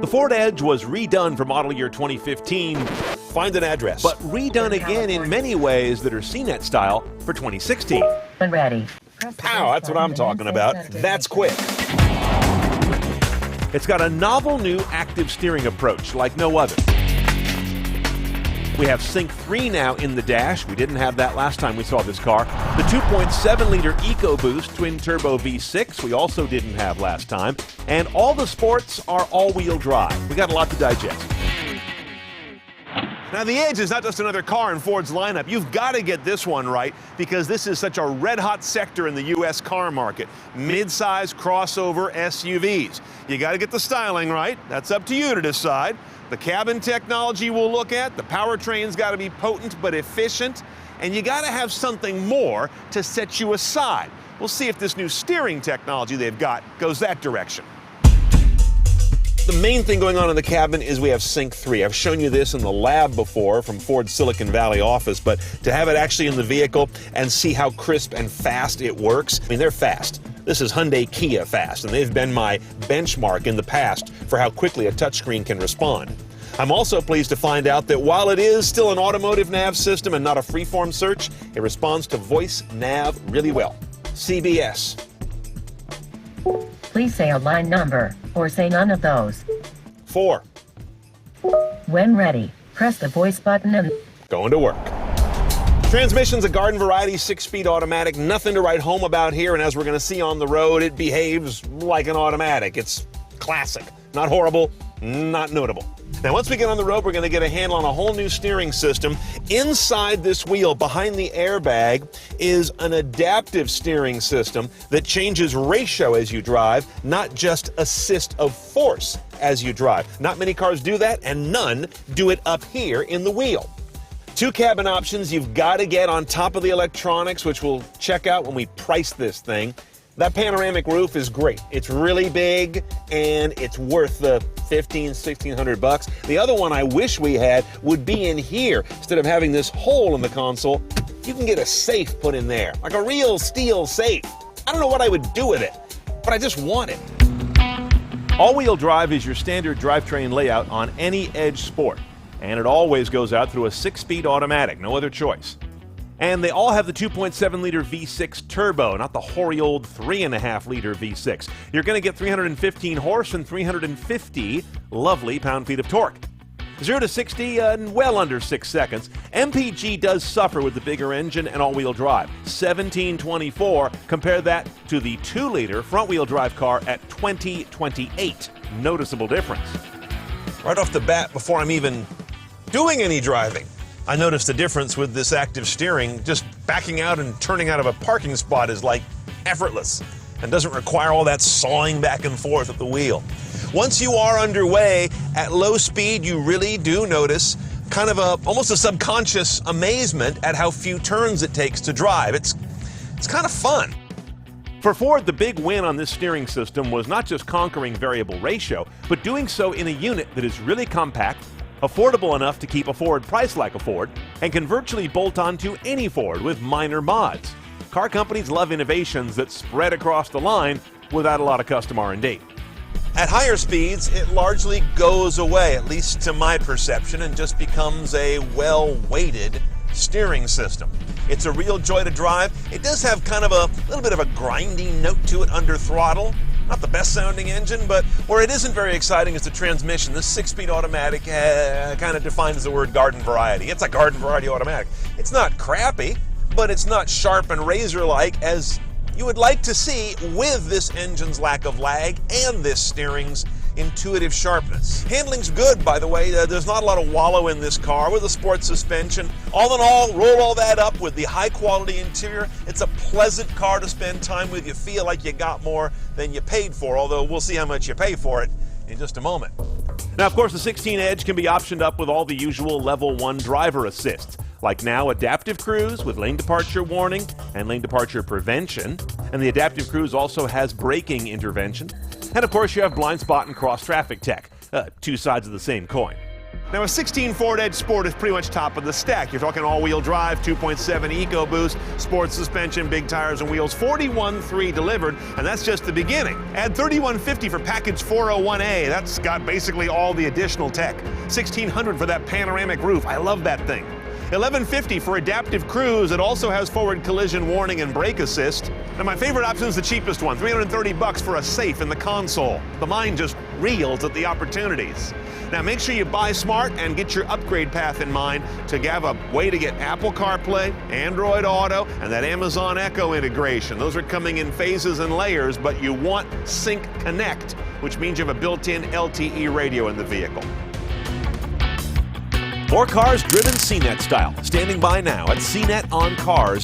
Ford Edge was redone for model year 2015, Find an address. but redone again in many ways that are CNET style for 2016. When ready. Pow, that's what I'm talking about. That's quick. It's got a novel new active steering approach like no other. We have Sync 3 now in the dash. We didn't have that last time we saw this car. The 2.7-liter EcoBoost twin-turbo V6 we also didn't have last time. And all the sports are all-wheel drive. We got a lot to digest. Now, the Edge is not just another car in Ford's lineup. You've got to get this one right because this is such a red-hot sector in the U.S. car market. Mid-size crossover SUVs. You got to get the styling right. That's up to you to decide. The cabin technology we'll look at. The powertrain's got to be potent but efficient. And you got to have something more to set you aside. We'll see if this new steering technology they've got goes that direction. The main thing going on in the cabin is we have Sync 3. I've shown you this in the lab before from Ford's Silicon Valley office, but to have it actually in the vehicle and see how crisp and fast it works, I mean, they're fast. This is Hyundai Kia fast, and they've been my benchmark in the past for how quickly a touchscreen can respond. I'm also pleased to find out that while it is still an automotive nav system and not a freeform search, it responds to voice nav really well. CBS. Please say a line number, or say none of those. 4. When ready, press the voice button and Going to work. Transmission's a garden variety 6-speed automatic. Nothing to write home about here, and as we're going to see on the road, it behaves like an automatic. It's classic. Not horrible, not notable. Now, once we get on the road, we're going to get a handle on a whole new steering system. Inside this wheel, behind the airbag, is an adaptive steering system that changes ratio as you drive, not just assist of force as you drive. Not many cars do that, and none do it up here in the wheel. 2 cabin options you've got to get on top of the electronics, which we'll check out when we price this thing. That panoramic roof is great. It's really big, and it's worth the $1,500–1,600. The other one I wish we had would be in here. Instead of having this hole in the console, you can get a safe put in there, like a real steel safe. I don't know what I would do with it, but I just want it. All-wheel drive is your standard drivetrain layout on any Edge Sport, and it always goes out through a 6-speed automatic, no other choice. And they all have the 2.7-liter V6 turbo, not the hoary old 3.5-liter V6. You're going to get 315 horse and 350 lovely pound-feet of torque. 0 to 60 in well under 6 seconds. MPG does suffer with the bigger engine and all-wheel drive. 1724. Compare that to the 2-liter front-wheel drive car at 2028. Noticeable difference. Right off the bat, before I'm even doing any driving, I noticed a difference with this active steering. Just backing out and turning out of a parking spot is like effortless and doesn't require all that sawing back and forth at the wheel. Once you are underway at low speed, you really do notice kind of almost a subconscious amazement at how few turns it takes to drive. It's kind of fun. For Ford, the big win on this steering system was not just conquering variable ratio, but doing so in a unit that is really compact, affordable enough to keep a Ford priced like a Ford, and can virtually bolt onto any Ford with minor mods. Car companies love innovations that spread across the line without a lot of custom R&D. At higher speeds, it largely goes away, at least to my perception, and just becomes a well-weighted steering system. It's a real joy to drive. It does have kind of a little bit of a grinding note to it under throttle. Not the best sounding engine, but where it isn't very exciting is the transmission. This 6-speed automatic kind of defines the word garden variety. It's a garden variety automatic. It's not crappy, but it's not sharp and razor-like as you would like to see with this engine's lack of lag and this steering's intuitive sharpness. Handling's good, by the way. There's not a lot of wallow in this car with a sport suspension. All in all, roll all that up with the high-quality interior. It's a pleasant car to spend time with. You feel like you got more than you paid for, although we'll see how much you pay for it in just a moment. Now, of course, the 16 Edge can be optioned up with all the usual Level 1 driver assists, like now adaptive cruise with lane departure warning and lane departure prevention. And the adaptive cruise also has braking intervention. And of course, you have blind spot and cross traffic tech, 2 sides of the same coin. Now, a 16 Ford Edge Sport is pretty much top of the stack. You're talking all-wheel drive, 2.7 EcoBoost, sports suspension, big tires and wheels, 41.3 delivered, and that's just the beginning. Add $3,150 for package 401A. That's got basically all the additional tech. $1,600 for that panoramic roof. I love that thing. $1,150 for adaptive cruise. It also has forward collision warning and brake assist. Now, my favorite option is the cheapest one, $330 for a safe in the console. The mind just reels at the opportunities. Now, make sure you buy smart and get your upgrade path in mind to have a way to get Apple CarPlay, Android Auto, and that Amazon Echo integration. Those are coming in phases and layers, but you want Sync Connect, which means you have a built-in LTE radio in the vehicle. More cars driven CNET style. Standing by now at CNET on Cars.